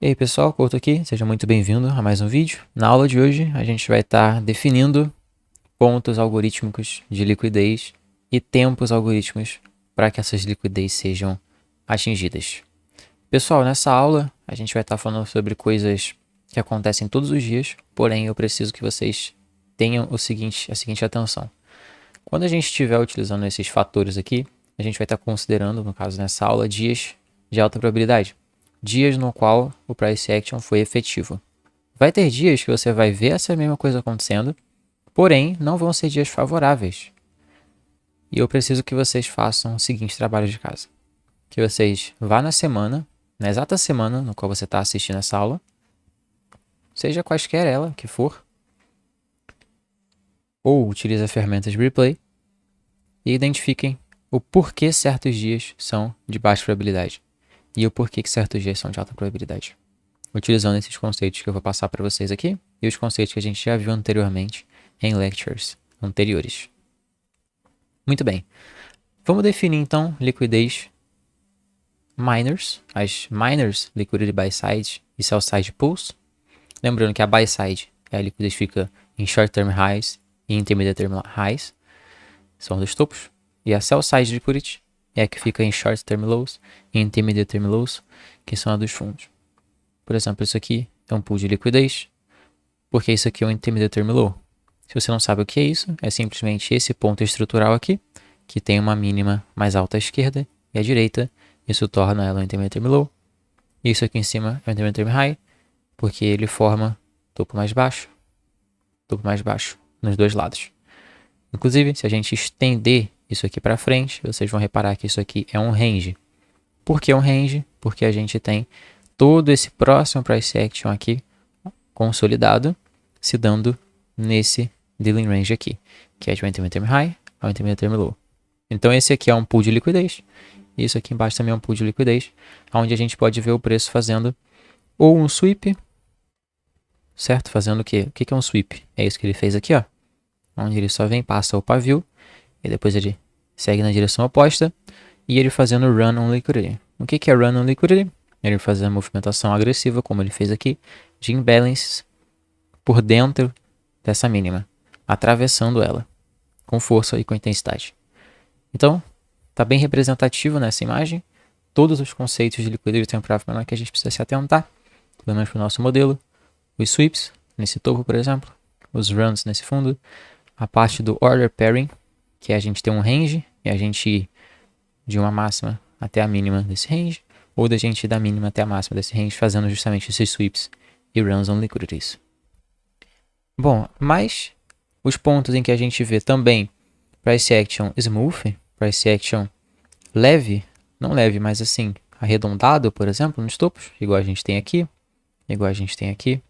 E aí pessoal, Couto aqui, seja muito bem-vindo a mais um vídeo. Na aula de hoje a gente vai estar definindo pontos algorítmicos de liquidez e tempos algorítmicos para que essas liquidez sejam atingidas. Pessoal, nessa aula a gente vai estar falando sobre coisas que acontecem todos os dias, porém eu preciso que vocês tenham a seguinte atenção. Quando a gente estiver utilizando esses fatores aqui, a gente vai estar considerando, no caso nessa aula, dias de alta probabilidade. Dias no qual o price action foi efetivo. Vai ter dias que você vai ver essa mesma coisa acontecendo, porém não vão ser dias favoráveis. E eu preciso que vocês façam o seguinte trabalho de casa. Que vocês vá na semana, na exata semana no qual você está assistindo essa aula, seja quaisquer ela que for, ou utilize a ferramenta de replay, e identifiquem o porquê certos dias são de baixa probabilidade e o porquê que certos dias são de alta probabilidade. Utilizando esses conceitos que eu vou passar para vocês aqui e os conceitos que a gente já viu anteriormente em lectures anteriores. Muito bem. Vamos definir então liquidez minors, as minors, liquidity buy side e sell side pools. Lembrando que a buy side é a liquidez que fica em short term highs e intermediate term highs, são dos topos, e a sell side liquidity é a que fica em short term lows e intermediate term lows, que são a dos fundos. Por exemplo, isso aqui é um pool de liquidez, porque isso aqui é um intermediate term low. Se você não sabe o que é isso, é simplesmente esse ponto estrutural aqui, que tem uma mínima mais alta à esquerda e à direita, isso torna ela um intermediate term low. Isso aqui em cima é um intermediate term high, porque ele forma topo mais baixo nos dois lados. Inclusive, se a gente estender isso aqui para frente, vocês vão reparar que isso aqui é um range. Por que um range? Porque a gente tem todo esse próximo price action aqui consolidado se dando nesse dealing range aqui, que é de um intermediate term high ao intermediate term low. Então esse aqui é um pool de liquidez, e isso aqui embaixo também é um pool de liquidez, onde a gente pode ver o preço fazendo ou um sweep, certo? Fazendo o quê? O que é um sweep? É isso que ele fez aqui, ó, onde ele só vem, passa o pavio, e depois ele segue na direção oposta, e ele fazendo run on liquidity. O que é run on liquidity? Ele faz a movimentação agressiva, como ele fez aqui, de imbalance por dentro dessa mínima, atravessando ela, com força e com intensidade. Então, está bem representativo nessa imagem, todos os conceitos de liquidez temporário menor que a gente precisa se atentar, pelo menos para o nosso modelo, os sweeps, nesse topo, por exemplo, os runs nesse fundo, a parte do order pairing, que é a gente ter um range, e a gente ir de uma máxima até a mínima desse range, ou da gente ir da mínima até a máxima desse range, fazendo justamente esses sweeps e runs on liquidities. Bom, mas os pontos em que a gente vê também price action smooth, price action leve, não leve, mas assim, arredondado, por exemplo, nos topos, igual a gente tem aqui, igual a gente tem aqui,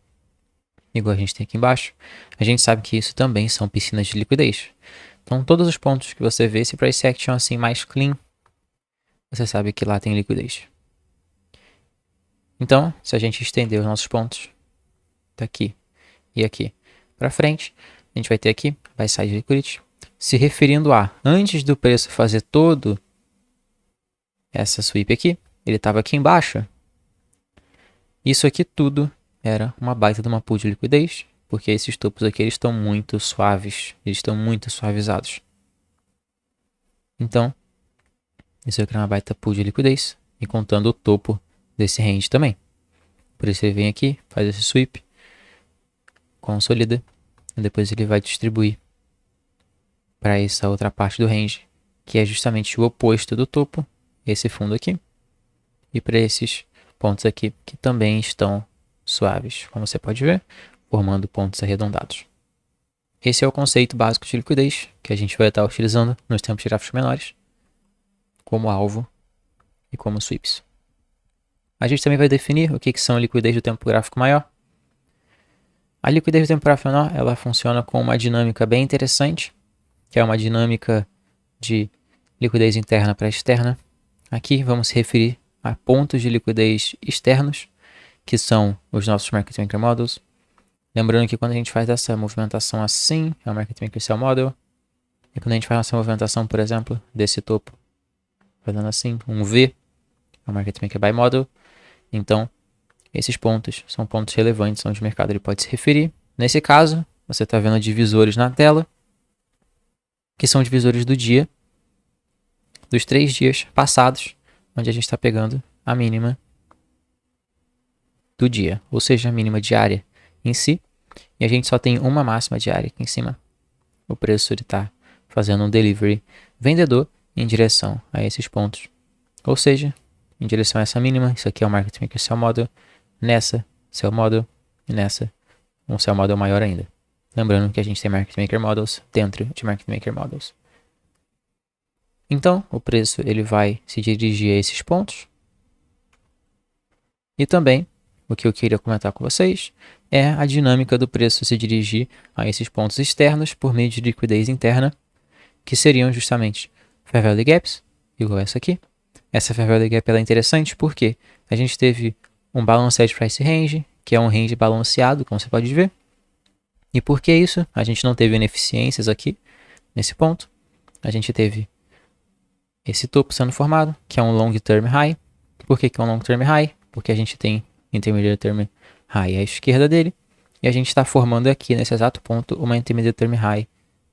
igual a gente tem aqui embaixo, a gente sabe que isso também são piscinas de liquidez. Então, todos os pontos que você vê, esse price action assim mais clean, você sabe que lá tem liquidez. Então, se a gente estender os nossos pontos daqui e aqui para frente, a gente vai ter aqui buy side liquidity, se referindo a antes do preço fazer todo essa sweep aqui, ele estava aqui embaixo. Isso aqui tudo era uma baita de uma pool de liquidez, porque esses topos aqui eles estão muito suaves, eles estão muito suavizados. Então, isso aqui é uma baita pool de liquidez, e contando o topo desse range também. Por isso ele vem aqui, faz esse sweep, consolida, e depois ele vai distribuir para essa outra parte do range, que é justamente o oposto do topo, esse fundo aqui, e para esses pontos aqui que também estão suaves, como você pode ver, formando pontos arredondados. Esse é o conceito básico de liquidez que a gente vai estar utilizando nos tempos gráficos menores, como alvo e como sweeps. A gente também vai definir o que são liquidez do tempo gráfico maior. A liquidez do tempo gráfico menor, ela funciona com uma dinâmica bem interessante, que é uma dinâmica de liquidez interna para externa. Aqui vamos se referir a pontos de liquidez externos, que são os nossos market maker models. Lembrando que quando a gente faz essa movimentação assim, é o market maker sell model. E quando a gente faz essa movimentação, por exemplo, desse topo, fazendo assim, um V, é o market maker buy model. Então, Esses pontos são pontos relevantes onde o mercado ele pode se referir. Nesse caso, você está vendo divisores na tela, que são divisores do dia, dos 3 dias passados, onde a gente está pegando a mínima do dia, ou seja, a mínima diária em si, e a gente só tem uma máxima diária aqui em cima. O preço está fazendo um delivery vendedor em direção a esses pontos, ou seja, em direção a essa mínima. Isso aqui é o Market Maker Sell Model, nessa Sell Model e nessa um Sell Model maior ainda. Lembrando que a gente tem Market Maker Models dentro de Market Maker Models. Então, o preço ele vai se dirigir a esses pontos. E também, o que eu queria comentar com vocês é a dinâmica do preço se dirigir a esses pontos externos por meio de liquidez interna, que seriam justamente Fair Value Gaps, igual essa aqui. Essa Fair Value Gap ela é interessante porque a gente teve um Balanced Price Range, que é um range balanceado, como você pode ver. E por que isso? A gente não teve ineficiências aqui, nesse ponto. A gente teve esse topo sendo formado, que é um Long Term High. Por que é um Long Term High? Porque a gente tem Intermediate Term High à esquerda dele, e a gente está formando aqui, nesse exato ponto, uma Intermediate Term High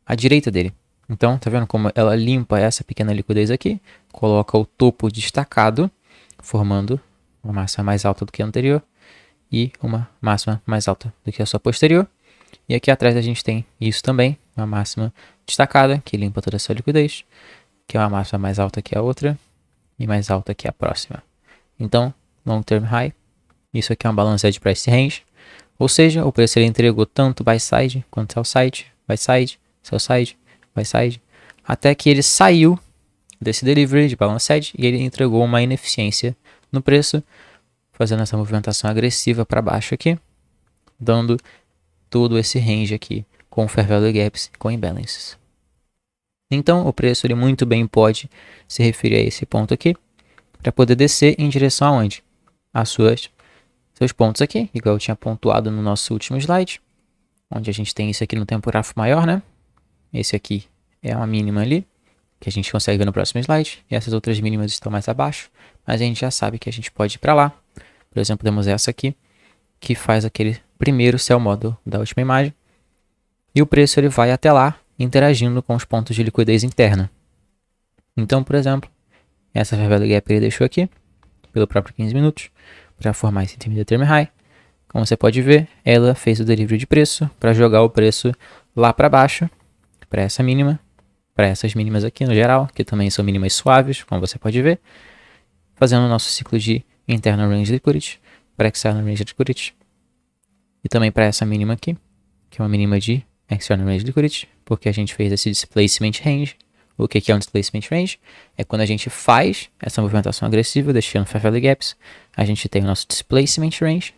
à direita dele. Então, tá vendo como ela limpa essa pequena liquidez aqui, coloca o topo destacado, formando uma máxima mais alta do que a anterior, e uma máxima mais alta do que a sua posterior. E aqui atrás a gente tem isso também, uma máxima destacada, que limpa toda essa liquidez, que é uma máxima mais alta que a outra, e mais alta que a próxima. Então, Long Term High, isso aqui é um Balanced Price Range, ou seja, o preço ele entregou tanto Buy Side quanto Sell Side, Buy Side, Sell Side, Buy Side, até que ele saiu desse delivery de Balanced e ele entregou uma ineficiência no preço, fazendo essa movimentação agressiva para baixo aqui, dando todo esse range aqui com Fair Value Gaps, com imbalances. Então, o preço ele muito bem pode se referir a esse ponto aqui, para poder descer em direção aonde? As seus pontos aqui, igual eu tinha pontuado no nosso último slide, onde a gente tem isso aqui no tempo gráfico maior, né? Esse aqui é uma mínima ali, que a gente consegue ver no próximo slide, e essas outras mínimas estão mais abaixo, mas a gente já sabe que a gente pode ir para lá. Por exemplo, temos essa aqui, que faz aquele primeiro Sell Model da última imagem, e o preço ele vai até lá, interagindo com os pontos de liquidez interna. Então, por exemplo, essa Fair Value Gap ele deixou aqui, pelo próprio 15 minutos, para formar esse Intermediate Term High. Como você pode ver, ela fez o delivery de preço para jogar o preço lá para baixo, para essa mínima, para essas mínimas aqui no geral, que também são mínimas suaves, como você pode ver, fazendo o nosso ciclo de Internal Range Liquidity para External Range Liquidity, e também para essa mínima aqui, que é uma mínima de External Range Liquidity, porque a gente fez esse Displacement Range. O que é um Displacement Range? É quando a gente faz essa movimentação agressiva, deixando Fair Value Gaps, a gente tem o nosso Displacement Range,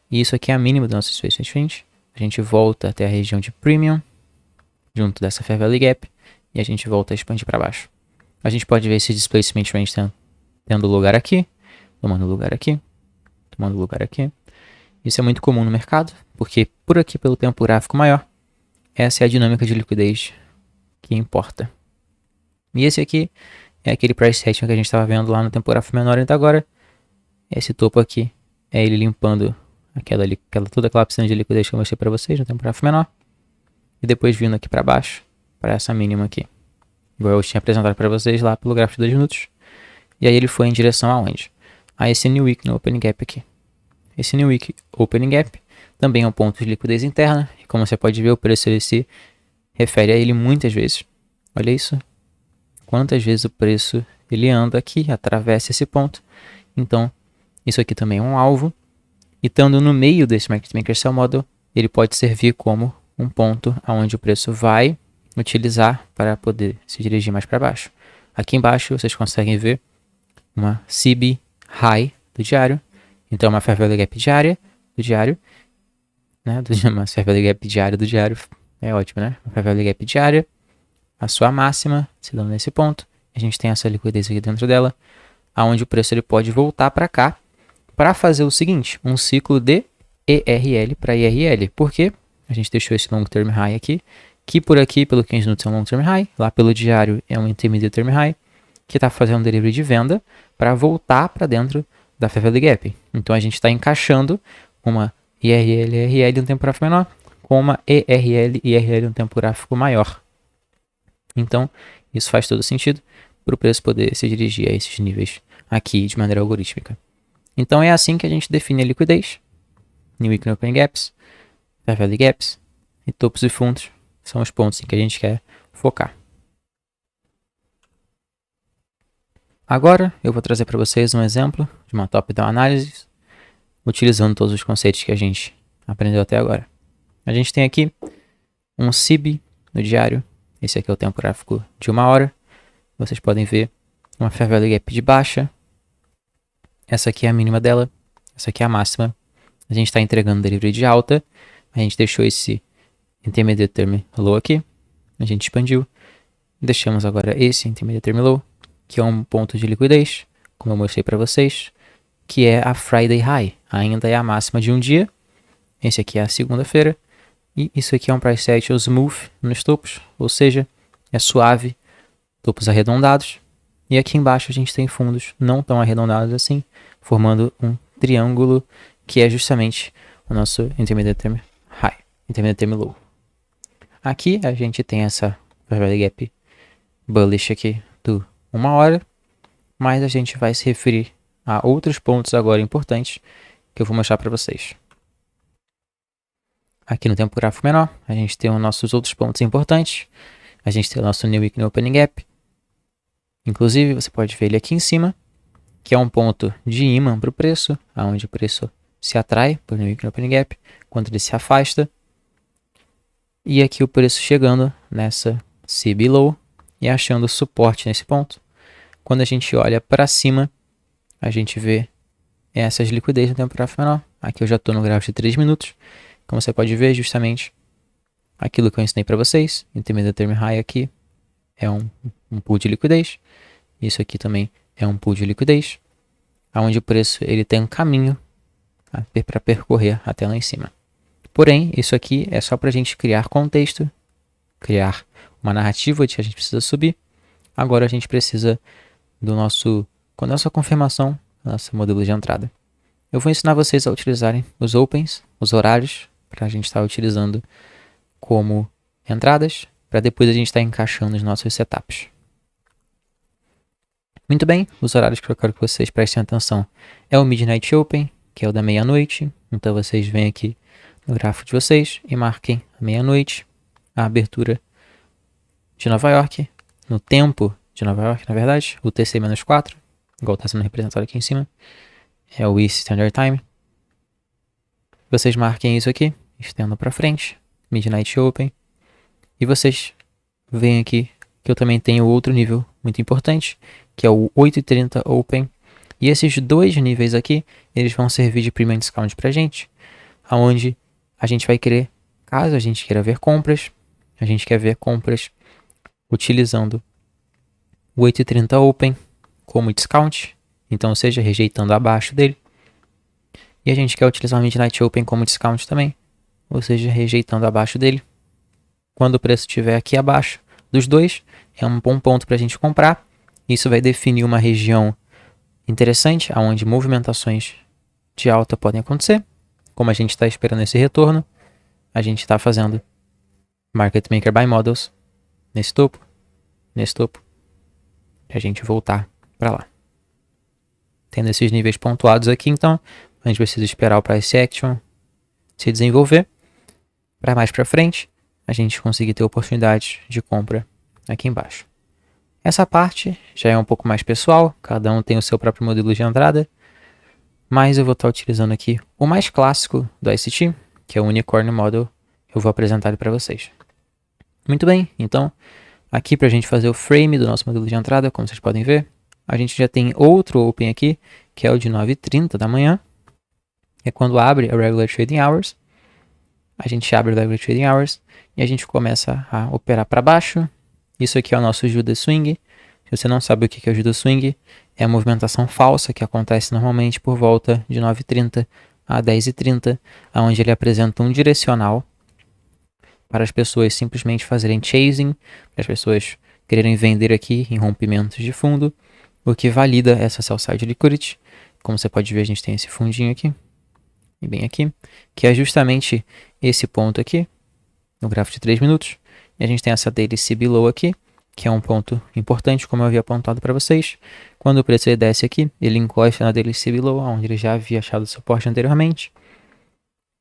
e isso aqui é a mínima do nosso Displacement Range. A gente volta até a região de Premium, junto dessa Fair Value Gap, e a gente volta a expandir para baixo. A gente pode ver esse Displacement Range tendo lugar aqui, tomando lugar aqui, tomando lugar aqui. Isso é muito comum no mercado, porque por aqui, pelo tempo gráfico maior, essa é a dinâmica de liquidez que importa. E esse aqui é aquele price action que a gente estava vendo lá no tempo gráfico menor até agora. Esse topo aqui é ele limpando toda aquela piscina de liquidez que eu mostrei para vocês no tempo gráfico menor. E depois vindo aqui para baixo, para essa mínima aqui. Igual eu tinha apresentado para vocês lá pelo gráfico de 2 minutos. E aí ele foi em direção aonde? A esse New Wick no Opening Gap aqui. Esse New Wick Opening Gap também é um ponto de liquidez interna. E como você pode ver, o preço ele se refere a ele muitas vezes. Olha isso. Quantas vezes o preço ele anda aqui, atravessa esse ponto. Então, isso aqui também é um alvo. E estando no meio desse Market Maker Sell Model, ele pode servir como um ponto onde o preço vai utilizar para poder se dirigir mais para baixo. Aqui embaixo vocês conseguem ver uma CB High do diário. Então, uma Fair Value Gap diária do diário. Né? Uma Fair Value Gap diária do diário. É ótimo, né? Uma Fair Value Gap diária. A sua máxima, se dando nesse ponto. A gente tem essa liquidez aqui dentro dela. Onde o preço ele pode voltar para cá. Para fazer o seguinte. Um ciclo de ERL para IRL. Por quê? A gente deixou esse Long Term High aqui. Que por aqui, pelo 15 minutos, é um Long Term High. Lá pelo diário é um Intermediate Term High. Que está fazendo um delivery de venda. Para voltar para dentro da Fair Value Gap. Então a gente está encaixando uma IRL e IRL em um tempo gráfico menor com uma ERL e IRL em um tempo gráfico maior. Então isso faz todo sentido para o preço poder se dirigir a esses níveis aqui de maneira algorítmica. Então é assim que a gente define a liquidez, New Weekly Open Gaps, Fair Value Gaps e topos e fundos são os pontos em que a gente quer focar. Agora eu vou trazer para vocês um exemplo de uma top-down análise utilizando todos os conceitos que a gente aprendeu até agora. A gente tem aqui um SIB no diário, esse aqui é o tempo gráfico de 1 hora. Vocês podem ver uma Fair Value Gap de baixa. Essa aqui é a mínima dela, essa aqui é a máxima. A gente está entregando delivery de alta. A gente deixou esse Intermediate Term Low aqui. A gente expandiu. Deixamos agora esse Intermediate Term Low, que é um ponto de liquidez, como eu mostrei para vocês, que é a Friday High. Ainda é a máxima de um dia. Esse aqui é a segunda-feira. E isso aqui é um price action smooth nos topos, ou seja, é suave, topos arredondados. E aqui embaixo a gente tem fundos não tão arredondados assim, formando um triângulo que é justamente o nosso Intermediate Term High, Intermediate Term Low. Aqui a gente tem essa Fair Gap bullish aqui do 1 hora, mas a gente vai se referir a outros pontos agora importantes que eu vou mostrar para vocês. Aqui no tempo gráfico menor, a gente tem os nossos outros pontos importantes. A gente tem o nosso New Weekly Opening Gap. Inclusive, você pode ver ele aqui em cima, que é um ponto de ímã para o preço, onde o preço se atrai para o New Weekly Opening Gap, quando ele se afasta. E aqui o preço chegando nessa CB Low e achando suporte nesse ponto. Quando a gente olha para cima, a gente vê essas liquidez no tempo gráfico menor. Aqui eu já estou no gráfico de 3 minutos. Como você pode ver, justamente aquilo que eu ensinei para vocês. Intermediate Term High aqui é um pool de liquidez. Isso aqui também é um pool de liquidez, onde o preço ele tem um caminho para percorrer até lá em cima. Porém, isso aqui é só para a gente criar contexto, criar uma narrativa de que a gente precisa subir. Agora a gente precisa do nosso, com a nossa confirmação, nosso modelo de entrada. Eu vou ensinar vocês a utilizarem os opens, os horários, para a gente estar utilizando como entradas, para depois a gente estar encaixando os nossos setups. Muito bem, os horários que eu quero que vocês prestem atenção é o Midnight Open, que é o da meia-noite. Então vocês vêm aqui no gráfico de vocês e marquem a meia-noite, a abertura de Nova York, no tempo de Nova York, na verdade, o TC-4, igual está sendo representado aqui em cima, é o East Standard Time. Vocês marquem isso aqui, estendam para frente, Midnight Open, e vocês veem aqui que eu também tenho outro nível muito importante, que é o 8h30 Open, e esses dois níveis aqui, eles vão servir de premium discount para a gente, aonde a gente vai querer, caso a gente queira ver compras, a gente quer ver compras utilizando o 8h30 Open como discount, então, ou seja, rejeitando abaixo dele. E a gente quer utilizar o Midnight Open como discount também, ou seja, rejeitando abaixo dele. Quando o preço estiver aqui abaixo dos dois, é um bom ponto para a gente comprar. Isso vai definir uma região interessante, onde movimentações de alta podem acontecer. Como a gente está esperando esse retorno, a gente está fazendo Market Maker Buy Models nesse topo, e a gente voltar para lá. Tendo esses níveis pontuados aqui, então, a gente precisa esperar o Price Action se desenvolver, para mais para frente, a gente conseguir ter oportunidades de compra aqui embaixo. Essa parte já é um pouco mais pessoal, cada um tem o seu próprio modelo de entrada, mas eu vou estar utilizando aqui o mais clássico do ICT, que é o Unicorn Model, eu vou apresentar ele para vocês. Muito bem, então, aqui para a gente fazer o frame do nosso modelo de entrada, como vocês podem ver, a gente já tem outro Open aqui, que é o de 9h30 da manhã, é quando abre a Regular Trading Hours. A gente abre o Regular Trading Hours e a gente começa a operar para baixo. Isso aqui é o nosso Judas Swing. Se você não sabe o que é o Judas Swing, é a movimentação falsa que acontece normalmente por volta de 9h30 a 10h30, onde ele apresenta um direcional para as pessoas simplesmente fazerem chasing, para as pessoas quererem vender aqui em rompimentos de fundo, o que valida essa sell side liquidity. como você pode ver, a gente tem esse fundinho aqui, e bem aqui, que é justamente esse ponto aqui, no gráfico de 3 minutos. E a gente tem essa daily C below aqui, que é um ponto importante, como eu havia apontado para vocês. Quando o preço ele desce aqui, ele encosta na daily C below, onde ele já havia achado suporte anteriormente,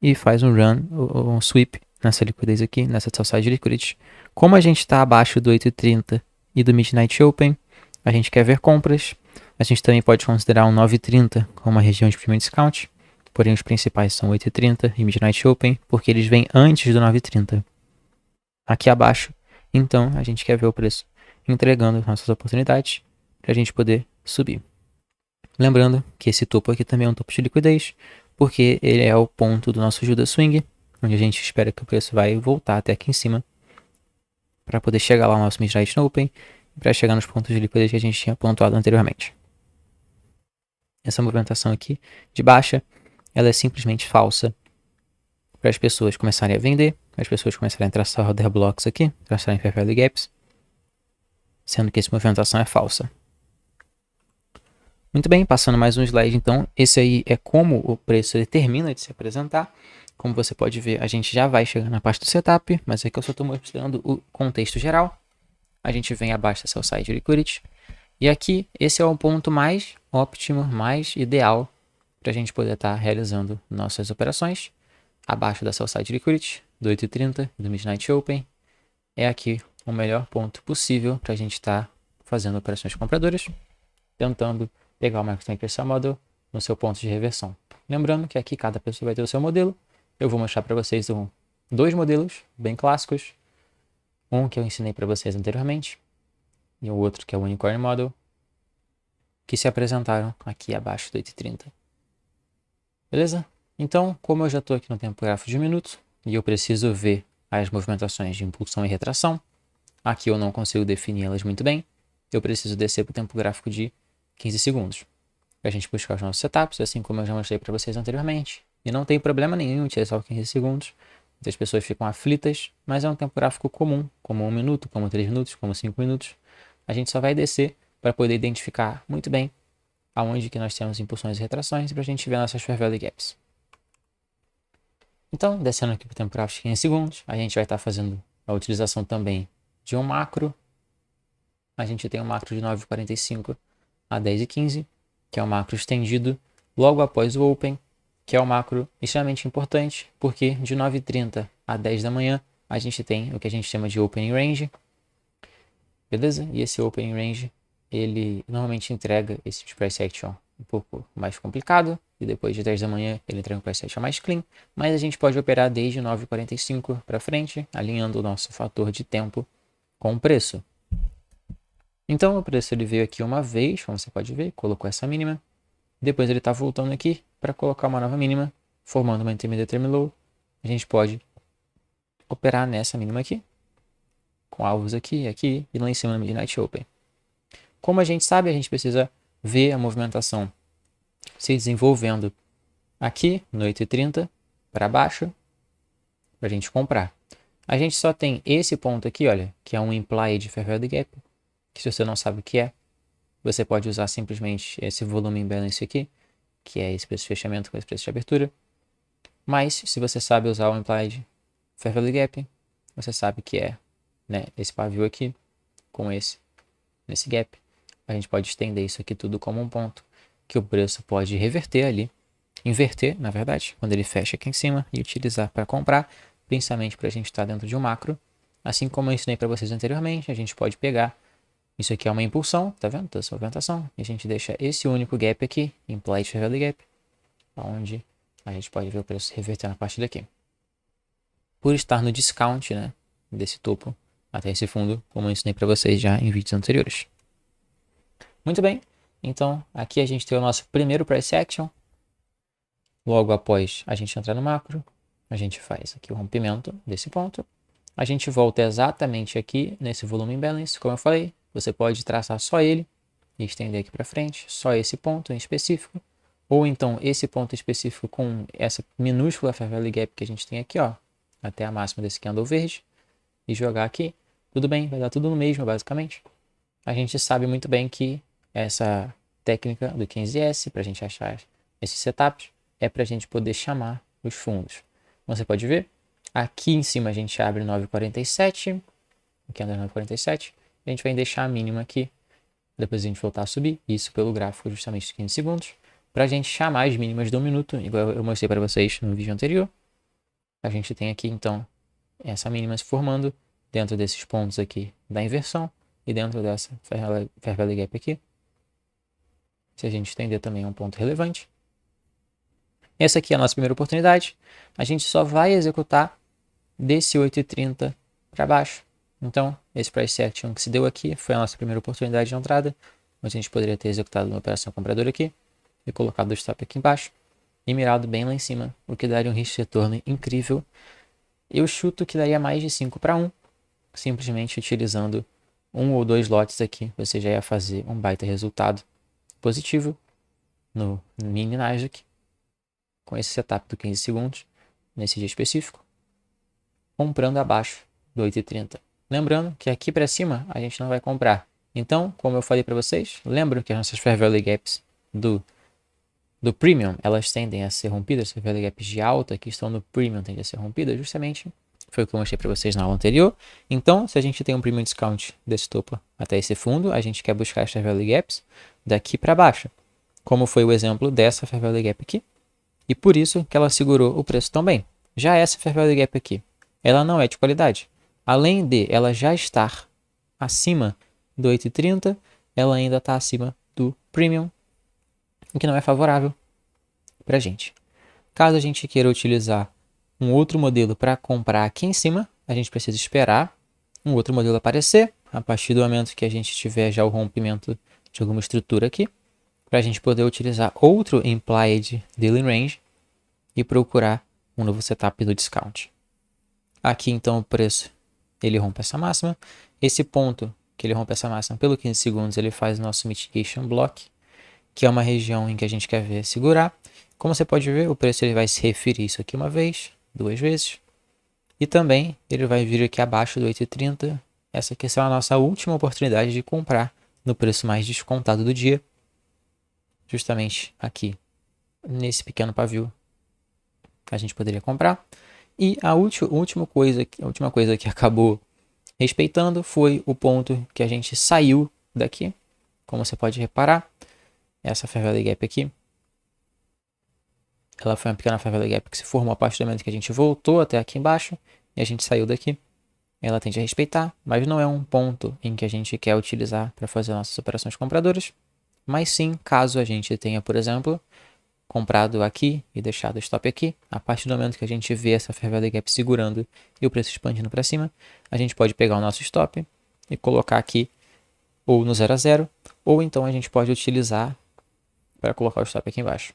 e faz um run, um sweep nessa liquidez aqui, nessa sell side liquidity. Como a gente está abaixo do 8,30 e do Midnight Open, a gente quer ver compras. A gente também pode considerar um 9,30 como uma região de premium discount, porém os principais são 8,30 e Midnight Open, porque eles vêm antes do 9,30. Aqui abaixo, então a gente quer ver o preço entregando nossas oportunidades para a gente poder subir. Lembrando que esse topo aqui também é um topo de liquidez, porque ele é o ponto do nosso Judas Swing, onde a gente espera que o preço vai voltar até aqui em cima para poder chegar lá no nosso Midnight Open e para chegar nos pontos de liquidez que a gente tinha pontuado anteriormente. Essa movimentação aqui de baixa, ela é simplesmente falsa para as pessoas começarem a vender, as pessoas começarem a traçar order blocks aqui, traçarem fair value gaps, sendo que essa movimentação é falsa. Muito bem, passando mais um slide, então, esse aí é como o preço ele termina de se apresentar. Como você pode ver, a gente já vai chegar na parte do setup, mas aqui eu só estou mostrando o contexto geral. A gente vem abaixo da sell side liquidity. E aqui, esse é o ponto mais óptimo, mais ideal para a gente poder estar realizando nossas operações. Abaixo da sell side liquidity, do 8,30 do Midnight Open. É aqui o melhor ponto possível para a gente estar fazendo operações compradoras, tentando pegar o MicroStrategy Sell Model no seu ponto de reversão. Lembrando que aqui cada pessoa vai ter o seu modelo. Eu vou mostrar para vocês dois modelos bem clássicos. Um que eu ensinei para vocês anteriormente e o outro que é o Unicorn Model, que se apresentaram aqui abaixo do 8,30. Beleza? Então, como eu já estou aqui no tempo gráfico de minutos e eu preciso ver as movimentações de impulsão e retração, aqui eu não consigo definir elas muito bem, eu preciso descer para o tempo gráfico de 15 segundos. Para a gente buscar os nossos setups, assim como eu já mostrei para vocês anteriormente. E não tem problema nenhum utilizar o 15 segundos. Muitas pessoas ficam aflitas, mas é um tempo gráfico comum, como 1 minuto, como 3 minutos, como 5 minutos. A gente só vai descer para poder identificar muito bem aonde que nós temos impulsões e retrações e para a gente ver nossas fair value gaps. Então, descendo aqui para o tempo gráfico de 15 segundos, a gente vai estar fazendo a utilização também de um macro. A gente tem um macro de 9,45 a 10,15, que é um macro estendido logo após o Open, que é um macro extremamente importante, porque de 9h30 a 10 da manhã a gente tem o que a gente chama de Opening Range, beleza? E esse Opening Range, ele normalmente entrega esse tipo de price action um pouco mais complicado, e depois de 10 da manhã ele entrega um price action mais clean, mas a gente pode operar desde 9h45 para frente, alinhando o nosso fator de tempo com o preço. Então o preço ele veio aqui uma vez, como você pode ver, colocou essa mínima. Depois ele está voltando aqui para colocar uma nova mínima, formando uma intermediate term low. A gente pode operar nessa mínima aqui, com alvos aqui, aqui e lá em cima no Midnight Open. Como a gente sabe, a gente precisa ver a movimentação se desenvolvendo aqui no 8h30 para baixo para a gente comprar. A gente só tem esse ponto aqui, olha, que é um implied fair value gap, que se você não sabe o que é, você pode usar simplesmente esse volume imbalance aqui, que é esse preço de fechamento com esse preço de abertura. Mas se você sabe usar o implied fair value gap, você sabe que é, né, esse pavio aqui com nesse gap. A gente pode estender isso aqui tudo como um ponto que o preço pode reverter ali, inverter, na verdade, quando ele fecha aqui em cima e utilizar para comprar, principalmente para a gente estar dentro de um macro. Assim como eu ensinei para vocês anteriormente, a gente pode pegar, isso aqui é uma impulsão, tá vendo? Toda essa movimentação. E a gente deixa esse único gap aqui, implied fair value gap, onde a gente pode ver o preço reverter na parte daqui. Por estar no discount, né, desse topo até esse fundo, como eu ensinei para vocês já em vídeos anteriores. Muito bem, então aqui a gente tem o nosso primeiro price action. Logo após a gente entrar no macro, a gente faz aqui o rompimento desse ponto. A gente volta exatamente aqui nesse volume imbalance, como eu falei. Você pode traçar só ele e estender aqui para frente, só esse ponto em específico. Ou então esse ponto específico com essa minúscula fair value gap que a gente tem aqui, ó, até a máxima desse candle verde. E jogar aqui. Tudo bem, vai dar tudo no mesmo, basicamente. A gente sabe muito bem que essa técnica do 15S para a gente achar esses setups é para a gente poder chamar os fundos. Você pode ver, aqui em cima a gente abre 9,47, aqui anda 9,47, a gente vai deixar a mínima aqui, depois a gente voltar a subir, isso pelo gráfico justamente de 15 segundos, para a gente chamar as mínimas do minuto, igual eu mostrei para vocês no vídeo anterior. A gente tem aqui então essa mínima se formando dentro desses pontos aqui da inversão e dentro dessa Fair Value Gap aqui. Se a gente estender também é um ponto relevante. Essa aqui é a nossa primeira oportunidade. A gente só vai executar desse 8,30 para baixo. Então, esse price action que se deu aqui foi a nossa primeira oportunidade de entrada, onde a gente poderia ter executado uma operação compradora aqui e colocado o stop aqui embaixo e mirado bem lá em cima, o que daria um risco de retorno incrível. Eu chuto que daria mais de 5 para 1, simplesmente utilizando um ou dois lotes aqui, você já ia fazer um baita resultado positivo no mini Nasdaq, com esse setup do 15 segundos, nesse dia específico, comprando abaixo do 8,30. Lembrando que aqui para cima a gente não vai comprar. Então, como eu falei para vocês, lembram que as nossas Fair Value Gaps do Premium, elas tendem a ser rompidas, as Fair Value Gaps de alta que estão no Premium tendem a ser rompidas, justamente foi o que eu mostrei para vocês na aula anterior. Então, se a gente tem um Premium Discount desse topo até esse fundo, a gente quer buscar as Fair Value Gaps daqui para baixo, como foi o exemplo dessa Fair Value Gap aqui, e por isso que ela segurou o preço também. Já essa Fair Value Gap aqui, ela não é de qualidade. Além de ela já estar acima do 8,30, ela ainda está acima do Premium, o que não é favorável para a gente. Caso a gente queira utilizar um outro modelo para comprar aqui em cima, a gente precisa esperar um outro modelo aparecer, a partir do momento que a gente tiver já o rompimento de alguma estrutura aqui, para a gente poder utilizar outro Implied Daily Range e procurar um novo setup do discount. Aqui então o preço, ele rompe essa máxima. Esse ponto que ele rompe essa máxima pelo 15 segundos, ele faz o nosso Mitigation Block, que é uma região em que a gente quer ver segurar. Como você pode ver, o preço ele vai se referir isso aqui uma vez, duas vezes. E também ele vai vir aqui abaixo do 8,30. Essa aqui será a nossa última oportunidade de comprar no preço mais descontado do dia. Justamente aqui, nesse pequeno pavio, a gente poderia comprar. E a última coisa que acabou respeitando foi o ponto que a gente saiu daqui. Como você pode reparar, essa Fair Value Gap aqui, ela foi uma pequena Fair Value Gap que se formou a partir do momento que a gente voltou até aqui embaixo e a gente saiu daqui. Ela tende a respeitar, mas não é um ponto em que a gente quer utilizar para fazer nossas operações compradoras, mas sim caso a gente tenha, por exemplo, comprado aqui e deixado o stop aqui, a partir do momento que a gente vê essa Fair Value Gap segurando e o preço expandindo para cima, a gente pode pegar o nosso stop e colocar aqui ou no 0 a 0, ou então a gente pode utilizar para colocar o stop aqui embaixo.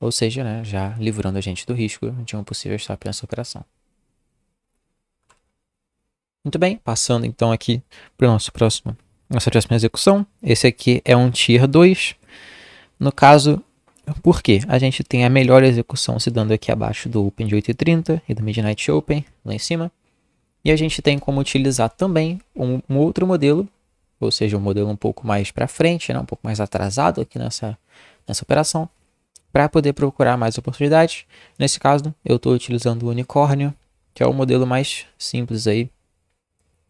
Ou seja, né, já livrando a gente do risco de um possível stop nessa operação. Muito bem, passando então aqui para nossa próxima execução. Esse aqui é um Tier 2. No caso, por quê? A gente tem a melhor execução se dando aqui abaixo do Open de 8,30 e do Midnight Open, lá em cima. E a gente tem como utilizar também um outro modelo, ou seja, um modelo um pouco mais para frente, né, um pouco mais atrasado aqui nessa operação, para poder procurar mais oportunidades. Nesse caso, eu estou utilizando o Unicórnio, que é o modelo mais simples aí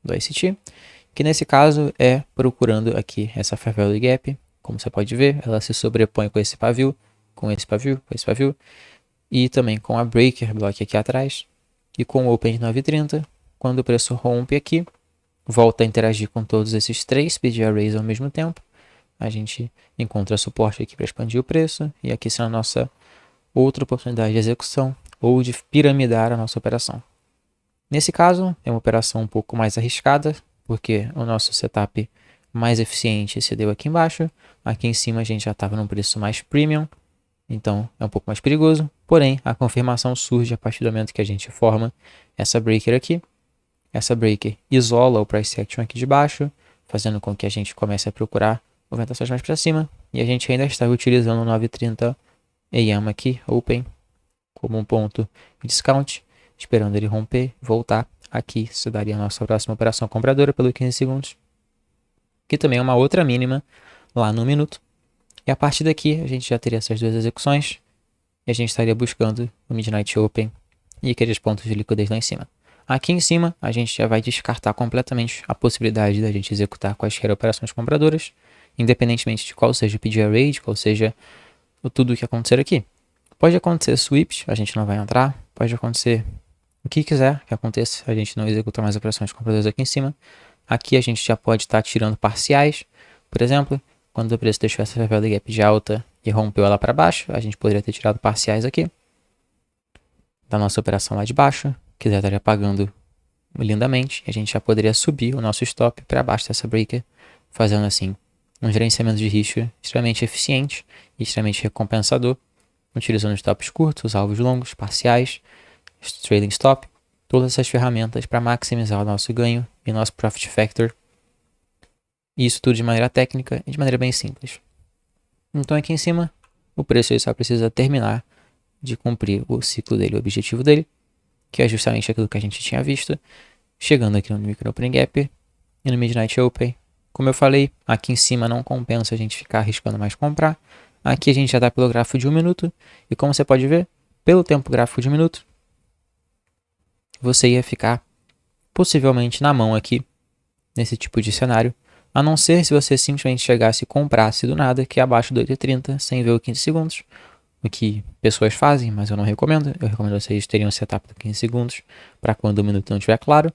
do ICT, que nesse caso é procurando aqui essa Fair Value Gap. Como você pode ver, ela se sobrepõe com esse pavio, com esse pavio, e também com a Breaker Block aqui atrás, e com o Open de 9,30. Quando o preço rompe aqui, volta a interagir com todos esses três PD Arrays ao mesmo tempo, a gente encontra suporte aqui para expandir o preço, e aqui será a nossa outra oportunidade de execução, ou de piramidar a nossa operação. Nesse caso, é uma operação um pouco mais arriscada, porque o nosso setup mais eficiente se deu aqui embaixo. Aqui em cima a gente já estava num preço mais premium, então é um pouco mais perigoso. Porém, a confirmação surge a partir do momento que a gente forma essa breaker aqui. Essa breaker isola o price action aqui de baixo, fazendo com que a gente comece a procurar movimentações mais para cima. E a gente ainda está utilizando o 9,30 AM aqui, Open, como um ponto de discount, esperando ele romper, voltar. Aqui se daria a nossa próxima operação compradora pelo 15 segundos, que também é uma outra mínima lá no minuto. E a partir daqui, a gente já teria essas duas execuções e a gente estaria buscando o Midnight Open e aqueles pontos de liquidez lá em cima. Aqui em cima, a gente já vai descartar completamente a possibilidade da gente executar quaisquer operações compradoras, independentemente de qual seja o PGRA, de qual seja tudo o que acontecer aqui. Pode acontecer sweeps, a gente não vai entrar. Pode acontecer o que quiser que aconteça, a gente não executa mais operações compradoras aqui em cima. Aqui a gente já pode estar tirando parciais. Por exemplo, quando o preço deixou essa vela gap de alta e rompeu ela para baixo, a gente poderia ter tirado parciais aqui da nossa operação lá de baixo. Quiser estaria pagando lindamente. E a gente já poderia subir o nosso stop para baixo dessa breaker, fazendo assim um gerenciamento de risco extremamente eficiente e extremamente recompensador, utilizando stops curtos, alvos longos, parciais, trading stop, todas essas ferramentas para maximizar o nosso ganho e nosso profit factor. E isso tudo de maneira técnica e de maneira bem simples. Então aqui em cima, o preço ele só precisa terminar de cumprir o ciclo dele, o objetivo dele, que é justamente aquilo que a gente tinha visto, chegando aqui no Micro Opening Gap e no Midnight Open. Como eu falei, aqui em cima não compensa a gente ficar arriscando mais comprar. Aqui a gente já está pelo gráfico de 1 minuto. E como você pode ver, pelo tempo gráfico de 1 minuto, você ia ficar possivelmente na mão aqui, nesse tipo de cenário. A não ser se você simplesmente chegasse e comprasse do nada, que é abaixo do 8,30, sem ver o 15 segundos. O que pessoas fazem, mas eu não recomendo. Eu recomendo vocês terem um setup de 15 segundos para quando o minuto não estiver claro.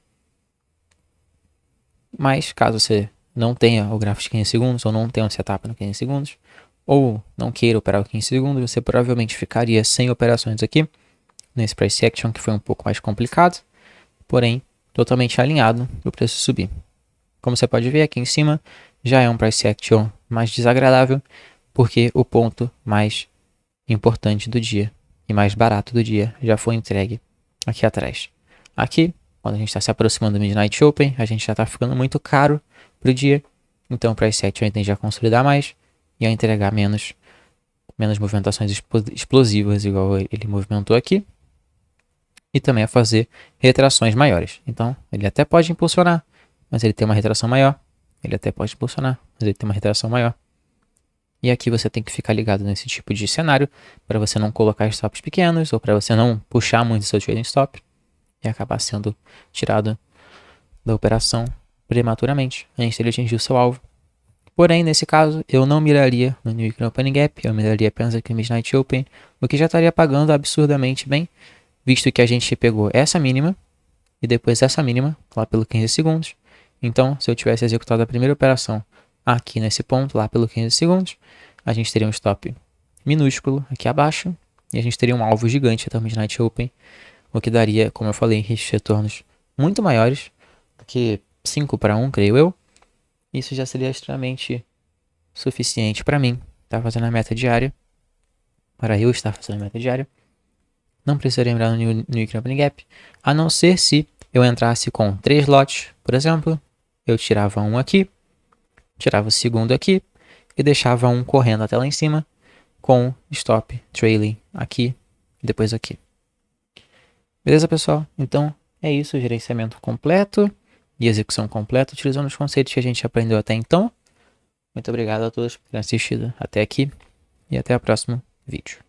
Mas caso você não tenha o gráfico de 15 segundos, ou não tenha um setup no 15 segundos, ou não queira operar o 15 segundos, você provavelmente ficaria sem operações aqui, nesse price action que foi um pouco mais complicado, porém totalmente alinhado para o preço subir. Como você pode ver aqui em cima, já é um price action mais desagradável, porque o ponto mais importante do dia e mais barato do dia já foi entregue aqui atrás. Aqui, quando a gente está se aproximando do Midnight Open, a gente já está ficando muito caro para o dia, então o price action tende a consolidar mais e a entregar menos movimentações explosivas igual ele movimentou aqui, e também a fazer retrações maiores. Então ele até pode impulsionar, mas ele tem uma retração maior. Ele até pode impulsionar, mas ele tem uma retração maior. E aqui você tem que ficar ligado nesse tipo de cenário para você não colocar stops pequenos ou para você não puxar muito seu trading stop e acabar sendo tirado da operação prematuramente antes de ele atingir o seu alvo. Porém, nesse caso, eu não miraria no New Weekly Opening Gap, eu miraria apenas aqui no Midnight Open, o que já estaria pagando absurdamente bem, visto que a gente pegou essa mínima e depois essa mínima lá pelo 15 segundos. Então, se eu tivesse executado a primeira operação aqui nesse ponto, lá pelo 15 segundos, a gente teria um stop minúsculo aqui abaixo e a gente teria um alvo gigante até o Midnight Open, o que daria, como eu falei, riscos de retornos muito maiores do que 5-1, creio eu. Isso já seria extremamente suficiente para mim estar fazendo a meta diária, para eu estar fazendo a meta diária. Não precisaria entrar no New Weekly Opening Gap, a não ser se eu entrasse com 3 lotes, por exemplo, eu tirava um aqui, tirava o segundo aqui e deixava um correndo até lá em cima com stop trailing aqui e depois aqui. Beleza, pessoal? Então é isso, gerenciamento completo e execução completa utilizando os conceitos que a gente aprendeu até então. Muito obrigado a todos por terem assistido até aqui e até o próximo vídeo.